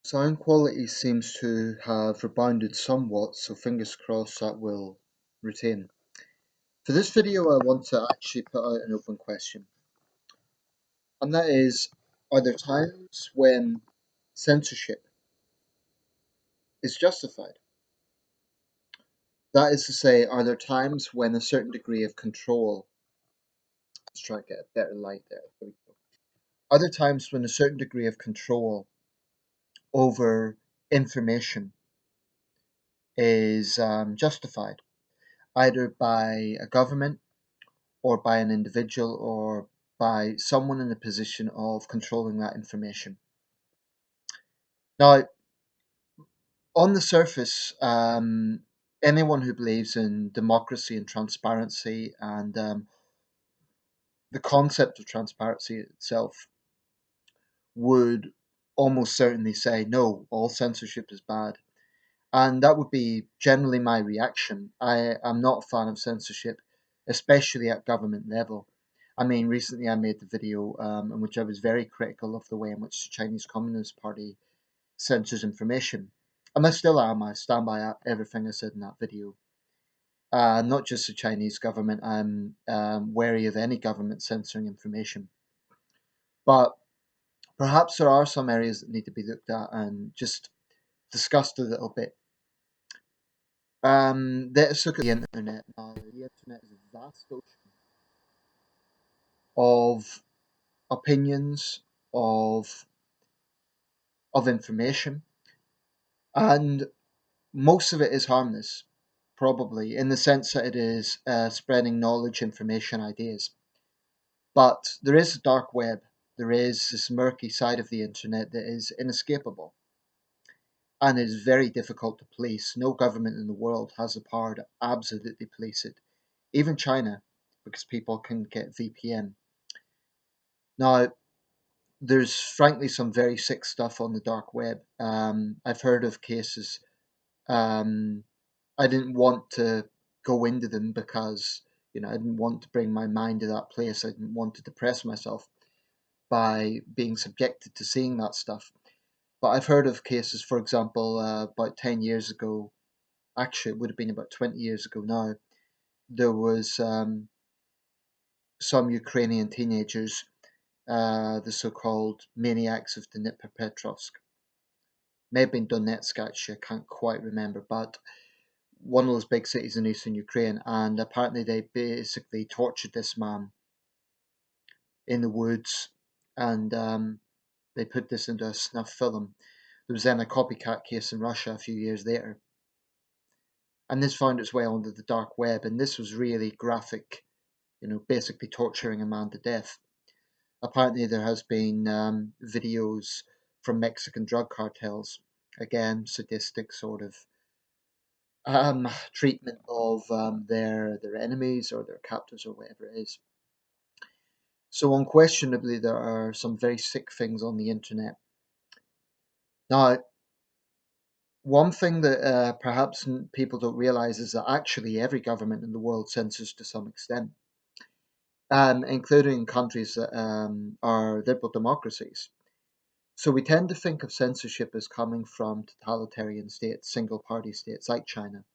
Sound quality seems to have rebounded somewhat, so fingers crossed that will retain. For this video, I want to actually put out an open question, and that is, are there times when censorship is justified? That is to say, are there times when a certain degree of control, let's try to get a better light there. There we go. Are there times when a certain degree of control over information is justified, either by a government or by an individual or by someone in a position of controlling that information? Now, on the surface, anyone who believes in democracy and transparency and the concept of transparency itself would almost certainly say, no, all censorship is bad. And that would be generally my reaction. I am not a fan of censorship, especially at government level. I mean, recently I made the video in which I was very critical of the way in which the Chinese Communist Party censors information. And I still am. I stand by everything I said in that video. Not just the Chinese government. I'm wary of any government censoring information. But perhaps there are some areas that need to be looked at and just discussed a little bit. Let's look at the internet now. The internet is a vast ocean of opinions, of information, and most of it is harmless, probably, in the sense that it is spreading knowledge, information, ideas. But there is a dark web. There is this murky side of the internet that is inescapable, and it is very difficult to police. No government in the world has the power to absolutely police it, even China, because people can get VPN. Now, there's frankly some very sick stuff on the dark web. I've heard of cases. Um, I didn't want to go into them because I didn't want to bring my mind to that place. I didn't want to depress myself by being subjected to seeing that stuff. But I've heard of cases, for example, about 10 years ago. Actually, it would have been about 20 years ago now. There was some Ukrainian teenagers, the so-called maniacs of Dnipropetrovsk. May have been Donetsk, actually, I can't quite remember, but one of those big cities in eastern Ukraine, and apparently they basically tortured this man in the woods, and they put this into a snuff film. There was then a copycat case in Russia a few years later, and this found its way onto the dark web, and this was really graphic, basically torturing a man to death. Apparently, there has been videos from Mexican drug cartels, again, sadistic sort of treatment of their enemies or their captors or whatever it is. So unquestionably, there are some very sick things on the internet. Now, one thing that perhaps people don't realize is that actually every government in the world censors to some extent, including countries that are liberal democracies. So we tend to think of censorship as coming from totalitarian states, single party states like China.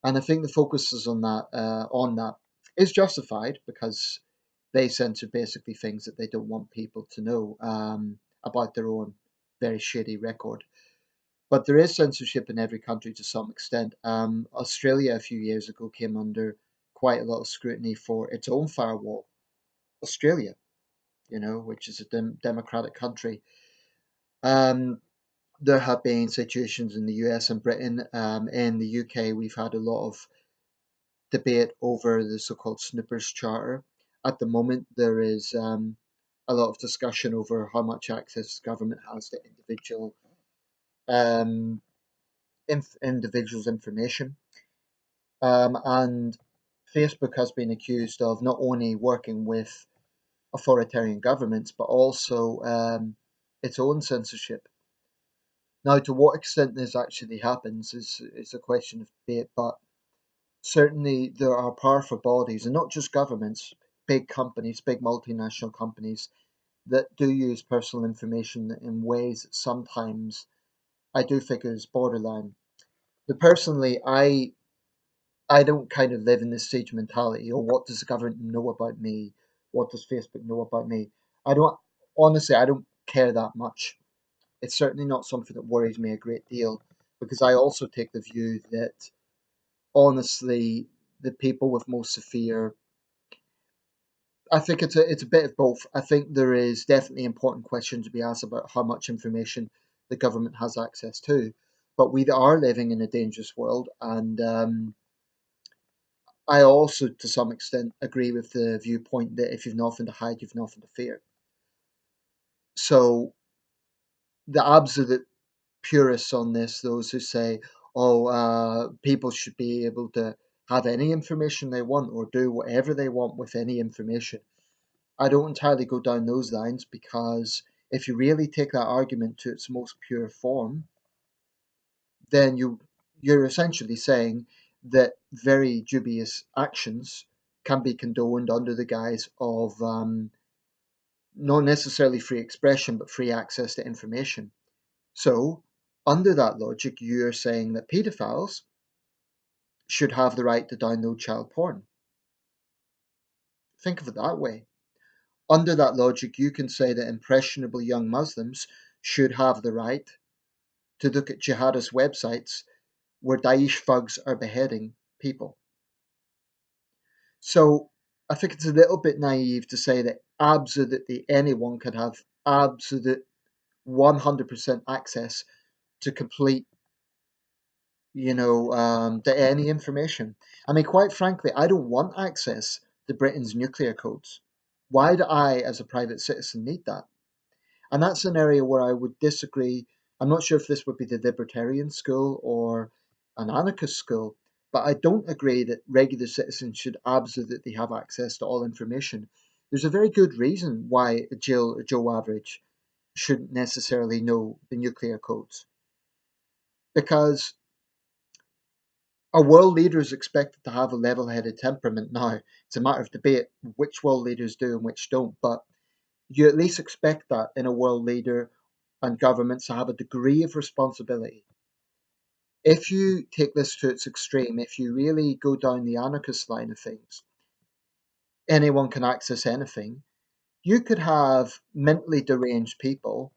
And I think the focus is on that is justified because they censor basically things that they don't want people to know about their own very shady record. But there is censorship in every country to some extent. Australia a few years ago came under quite a lot of scrutiny for its own firewall. Australia, which is a democratic country. Um, there have been situations in the US and Britain. In the UK, we've had a lot of debate over the so-called Snoopers Charter. At the moment, there is a lot of discussion over how much access government has to um, individuals' information. And Facebook has been accused of not only working with authoritarian governments, but also its own censorship. Now, to what extent this actually happens is a question of debate, but certainly there are powerful bodies, and not just governments, big companies, big multinational companies that do use personal information in ways that sometimes I do think is borderline. But personally, I don't kind of live in this stage mentality. Or what does the government know about me? What does Facebook know about me? I don't honestly. I don't care that much. It's certainly not something that worries me a great deal because I also take the view that honestly, the people with most severe. I think it's a bit of both. I think there is definitely important questions to be asked about how much information the government has access to, but we are living in a dangerous world, and I also, to some extent, agree with the viewpoint that if you've nothing to hide, you've nothing to fear. So the absolute purists on this, those who say, "Oh, people should be able to have any information they want or do whatever they want with any information," I don't entirely go down those lines because if you really take that argument to its most pure form, then you're essentially saying that very dubious actions can be condoned under the guise of not necessarily free expression but free access to information. So, under that logic, you're saying that paedophiles should have the right to download child porn. Think of it that way. Under that logic, you can say that impressionable young Muslims should have the right to look at jihadist websites where Daesh thugs are beheading people. So I think it's a little bit naive to say that absolutely anyone can have absolute 100% access to complete, to any information. I mean, quite frankly, I don't want access to Britain's nuclear codes. Why do I, as a private citizen, need that? And that's an area where I would disagree. I'm not sure if this would be the libertarian school or an anarchist school, but I don't agree that regular citizens should absolutely have access to all information. There's a very good reason why a Jill or Joe Average shouldn't necessarily know the nuclear codes. Because a world leader is expected to have a level headed temperament now. It's a matter of debate which world leaders do and which don't, but you at least expect that in a world leader and governments to have a degree of responsibility. If you take this to its extreme, if you really go down the anarchist line of things, anyone can access anything. You could have mentally deranged people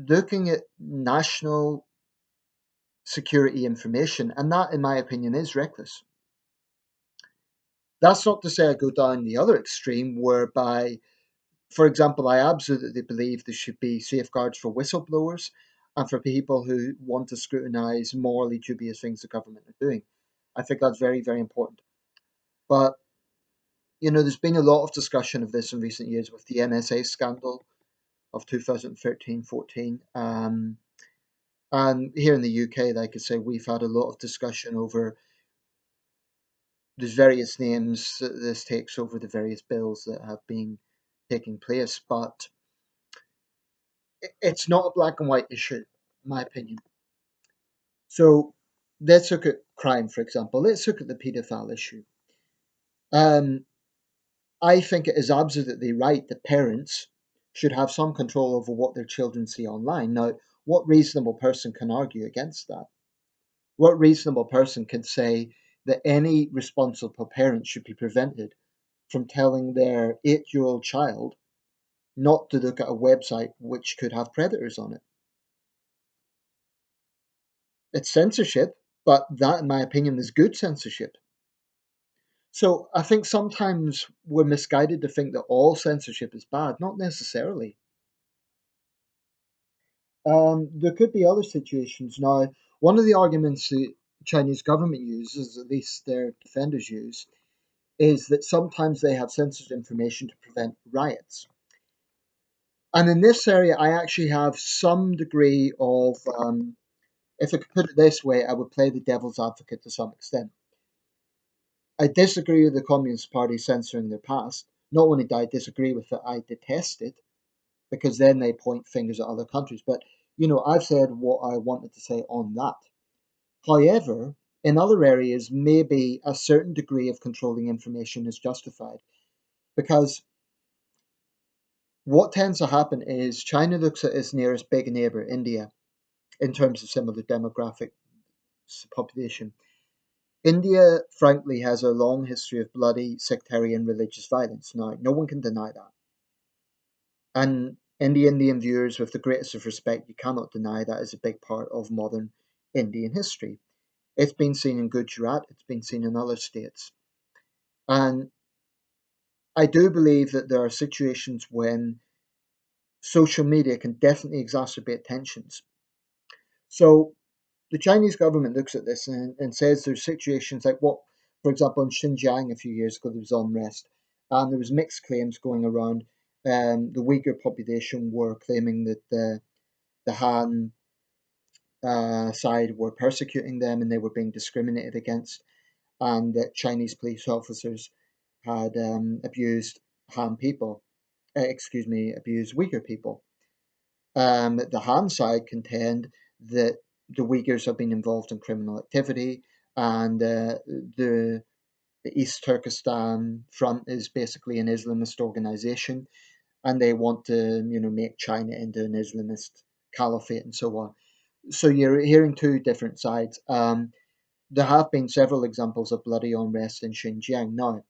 looking at national security information, and that, in my opinion, is reckless. That's not to say I go down the other extreme, whereby, for example, I absolutely believe there should be safeguards for whistleblowers and for people who want to scrutinise morally dubious things the government are doing. I think that's very, very important. But, there's been a lot of discussion of this in recent years with the NSA scandal of 2013-14. And here in the UK, like I say, we've had a lot of discussion over there's various names that this takes over the various bills that have been taking place. But it's not a black and white issue, in my opinion. So let's look at crime, for example. Let's look at the paedophile issue. Um, I think it is absolutely right that parents should have some control over what their children see online. Now, what reasonable person can argue against that? What reasonable person can say that any responsible parent should be prevented from telling their 8-year-old child not to look at a website which could have predators on it? It's censorship, but that, in my opinion, is good censorship. So I think sometimes we're misguided to think that all censorship is bad. Not necessarily. There could be other situations. Now, one of the arguments the Chinese government uses, at least their defenders use, is that sometimes they have censored information to prevent riots. And in this area, I actually have some degree of, if I could put it this way, I would play the devil's advocate to some extent. I disagree with the Communist Party censoring their past. Not only do I disagree with it, I detest it because then they point fingers at other countries. But, I've said what I wanted to say on that. However, in other areas, maybe a certain degree of controlling information is justified because What tends to happen is China looks at its nearest big neighbor, India, in terms of similar demographic population. India, frankly, has a long history of bloody sectarian religious violence. Now, no one can deny that. And Indian viewers, with the greatest of respect, you cannot deny that is a big part of modern Indian history. It's been seen in Gujarat, it's been seen in other states. And I do believe that there are situations when social media can definitely exacerbate tensions. So the Chinese government looks at this and says there's situations like what, for example, in Xinjiang a few years ago, there was unrest, and there was mixed claims going around. The Uyghur population were claiming that the Han side were persecuting them and they were being discriminated against, and that Chinese police officers had abused Han people, abused Uyghur people. The Han side contend that the Uyghurs have been involved in criminal activity, and the East Turkestan Front is basically an Islamist organization, and they want to, make China into an Islamist caliphate and so on. So you're hearing two different sides. There have been several examples of bloody unrest in Xinjiang now,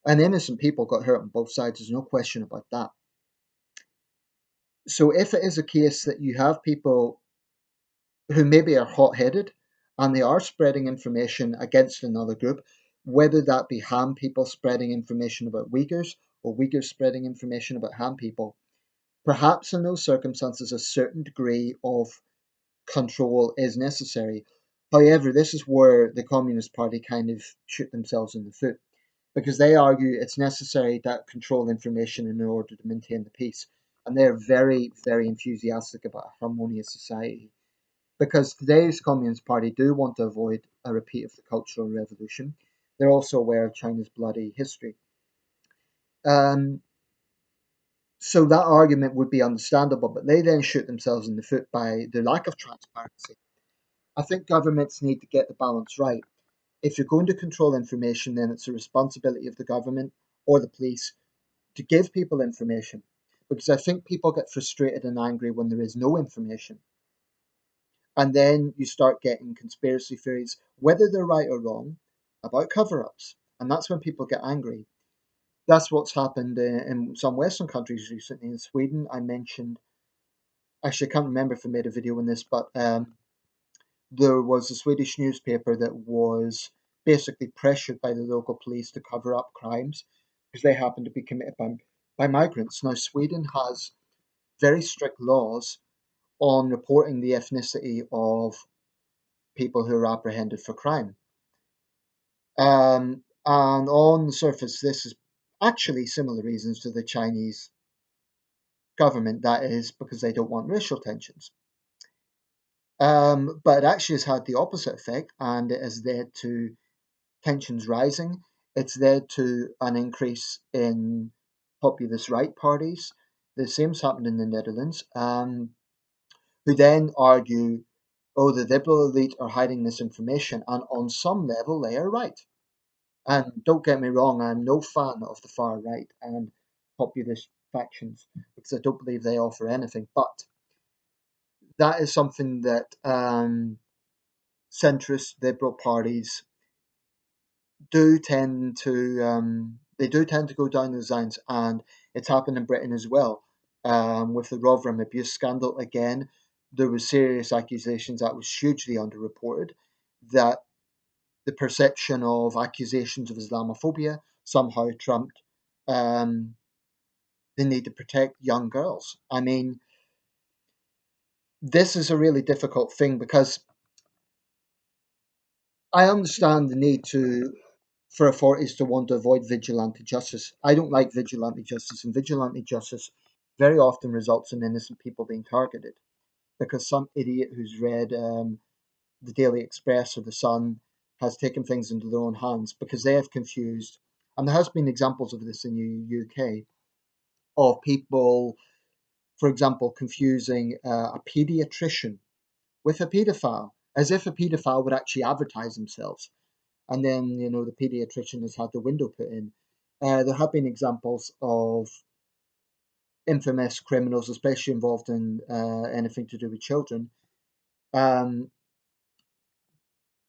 and innocent people got hurt on both sides. There's no question about that. So if it is a case that you have people who maybe are hot headed and they are spreading information against another group, whether that be Han people spreading information about Uyghurs or Uyghurs spreading information about Han people. Perhaps in those circumstances, a certain degree of control is necessary. However, this is where the Communist Party kind of shoot themselves in the foot because they argue it's necessary to control information in order to maintain the peace. And they're very, very enthusiastic about a harmonious society because today's Communist Party do want to avoid a repeat of the Cultural Revolution. They're also aware of China's bloody history. Um, so that argument would be understandable, but they then shoot themselves in the foot by the lack of transparency. I think governments need to get the balance right. If you're going to control information, then it's the responsibility of the government or the police to give people information. Because I think people get frustrated and angry when there is no information. And then you start getting conspiracy theories, whether they're right or wrong, about cover ups. And that's when people get angry. That's what's happened in some Western countries recently. In Sweden, I mentioned, actually, I can't remember if I made a video on this, but there was a Swedish newspaper that was basically pressured by the local police to cover up crimes because they happened to be committed by migrants. Now, Sweden has very strict laws on reporting the ethnicity of people who are apprehended for crime. And on the surface, this is actually similar reasons to the Chinese government. That is because they don't want racial tensions. But it actually has had the opposite effect, and it has led to tensions rising. It's led to an increase in populist right parties. The same's happened in the Netherlands, who then argue, oh, the liberal elite are hiding this information, and on some level they are right. And don't get me wrong, I'm no fan of the far right and populist factions because I don't believe they offer anything. But that is something that centrist liberal parties do tend to go down those lines, and it's happened in Britain as well. With the Rotherham abuse scandal, again, there was serious accusations that was hugely underreported that the perception of accusations of Islamophobia somehow trumped um, the need to protect young girls. I mean, this is a really difficult thing because I understand the need for authorities to want to avoid vigilante justice. I don't like vigilante justice, and vigilante justice very often results in innocent people being targeted because some idiot who's read the Daily Express or the Sun has taken things into their own hands because they have confused, and there has been examples of this in the UK, of people, for example, confusing a pediatrician with a paedophile, as if a paedophile would actually advertise themselves. And then, the pediatrician has had the window put in. There have been examples of infamous criminals, especially involved in anything to do with children, um,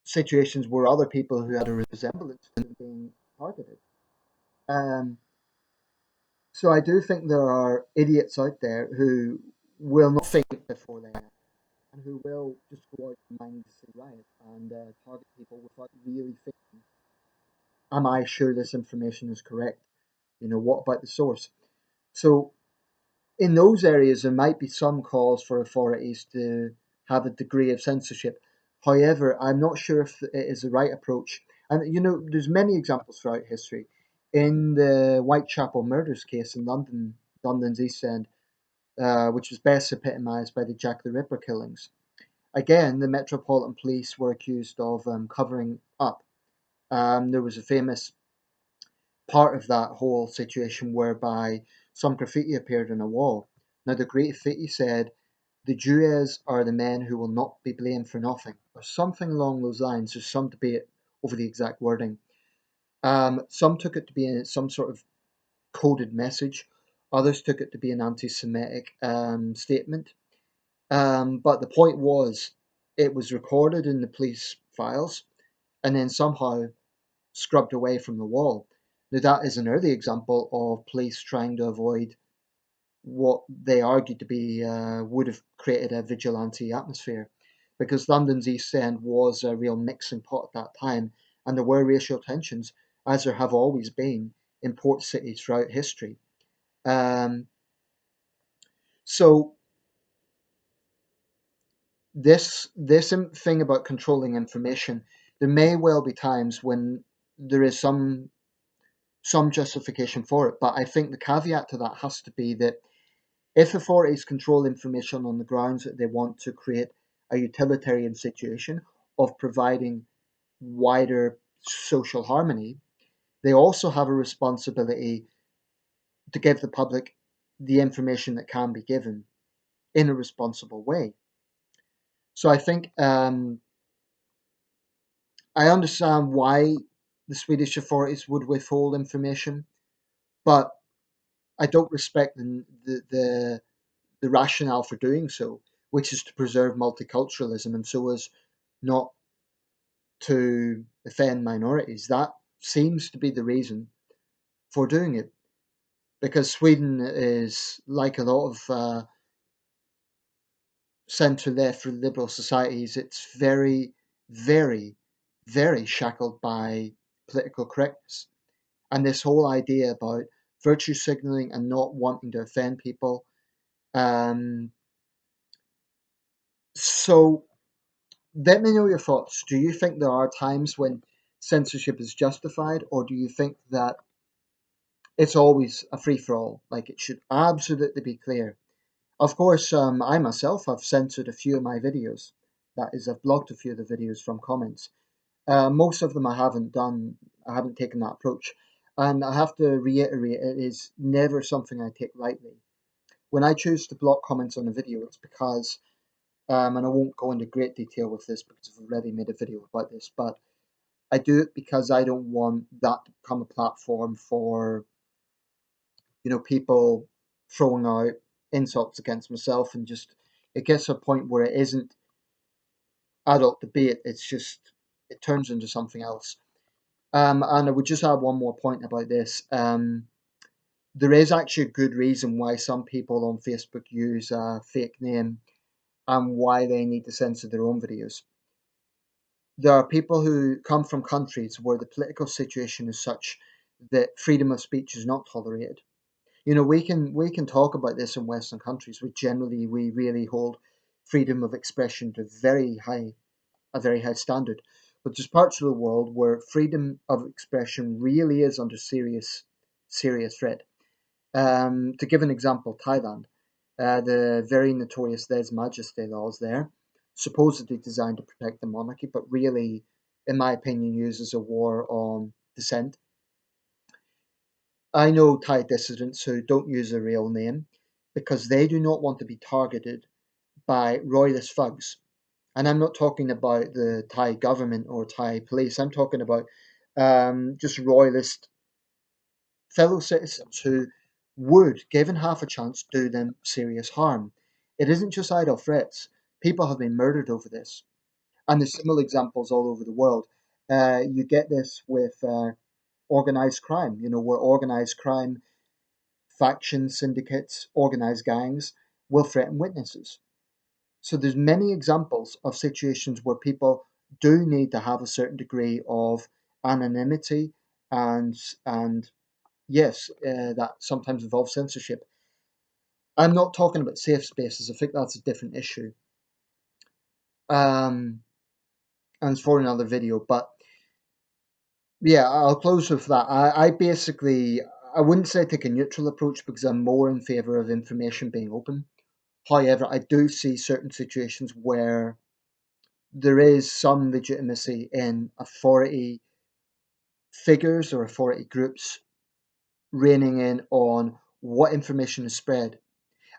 situations where other people who had a resemblance to them being targeted. Um, so I do think there are idiots out there who will not think before they act and who will just go out and mindlessly riot and target people without really thinking, am I sure this information is correct? What about the source? So in those areas, there might be some calls for authorities to have a degree of censorship. However, I'm not sure if it is the right approach. And there's many examples throughout history. In the Whitechapel murders case in London, London's East End, which was best epitomised by the Jack the Ripper killings. Again, the Metropolitan Police were accused of covering up. There was a famous part of that whole situation whereby some graffiti appeared on a wall. Now, the graffiti said, "The Jewess are the men who will not be blamed for nothing," or something along those lines. There's some debate over the exact wording. Some took it to be some sort of coded message. Others took it to be an anti-Semitic statement. But the point was, it was recorded in the police files and then somehow scrubbed away from the wall. Now, that is an early example of police trying to avoid what they argued to be would have created a vigilante atmosphere, because London's East End was a real mixing pot at that time, and there were racial tensions, as there have always been in port cities throughout history. Um, so this thing about controlling information, there may well be times when there is some justification for it, but I think the caveat to that has to be that if authorities control information on the grounds that they want to create a utilitarian situation of providing wider social harmony, they also have a responsibility to give the public the information that can be given in a responsible way. So I think I understand why the Swedish authorities would withhold information, but I don't respect the rationale for doing so, which is to preserve multiculturalism and so as not to offend minorities. That seems to be the reason for doing it, because Sweden is like a lot of centre left liberal societies. It's very, very, very shackled by political correctness. And this whole idea about virtue signaling and not wanting to offend people. Um, so let me know your thoughts. Do you think there are times when censorship is justified, or do you think that it's always a free for all? Like it should absolutely be clear. Of course, I myself have censored a few of my videos. That is, I've blocked a few of the videos from comments. Most of them I haven't done. I haven't taken that approach, and I have to reiterate, it is never something I take lightly. When I choose to block comments on a video, it's because, and I won't go into great detail with this because I've already made a video about this, but I do it because I don't want that to become a platform for people throwing out insults against myself, and just it gets to a point where it isn't adult debate. It's just it turns into something else. And I would just add one more point about this. There is actually a good reason why some people on Facebook use a fake name and why they need to censor their own videos. There are people who come from countries where the political situation is such that freedom of speech is not tolerated. We can talk about this in Western countries, where generally we really hold freedom of expression to a very high standard. But there's parts of the world where freedom of expression really is under serious threat. To give an example, Thailand, the very notorious Lèse Majesté laws there, supposedly designed to protect the monarchy, but really, in my opinion, uses a war on dissent. I know Thai dissidents who don't use a real name because they do not want to be targeted by royalist thugs. And I'm not talking about the Thai government or Thai police. I'm talking about just royalist fellow citizens who would, given half a chance, do them serious harm. It isn't just idle threats. People have been murdered over this. And there's similar examples all over the world. You get this with organized crime, where organized crime factions, syndicates, organized gangs will threaten witnesses. So there's many examples of situations where people do need to have a certain degree of anonymity and and yes, that sometimes involves censorship. I'm not talking about safe spaces. I think that's a different issue. And it's for another video. But yeah, I'll close with that. I basically, I wouldn't say take a neutral approach because I'm more in favor of information being open. However, I do see certain situations where there is some legitimacy in authority figures or authority groups reining in on what information is spread.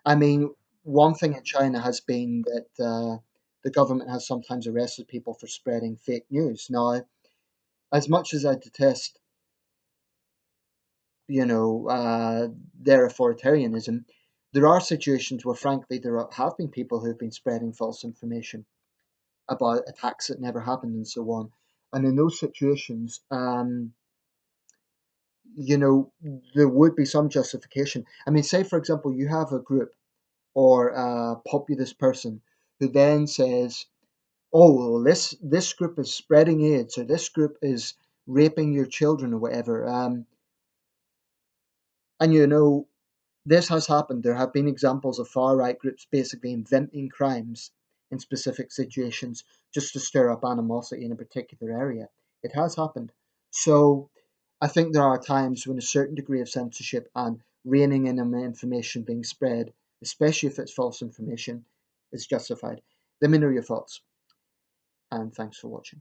I mean, one thing in China has been that the government has sometimes arrested people for spreading fake news. Now, as much as I detest, you know, uh, their authoritarianism, there are situations where, frankly, have been people who have been spreading false information about attacks that never happened and so on. And in those situations, there would be some justification. I mean, say, for example, you have a group or a populist person who then says, oh, well, this group is spreading AIDS or this group is raping your children or whatever. And this has happened. There have been examples of far right groups basically inventing crimes in specific situations just to stir up animosity in a particular area. It has happened. So I think there are times when a certain degree of censorship and reining in on information being spread, especially if it's false information, is justified. Let me know your thoughts, and thanks for watching.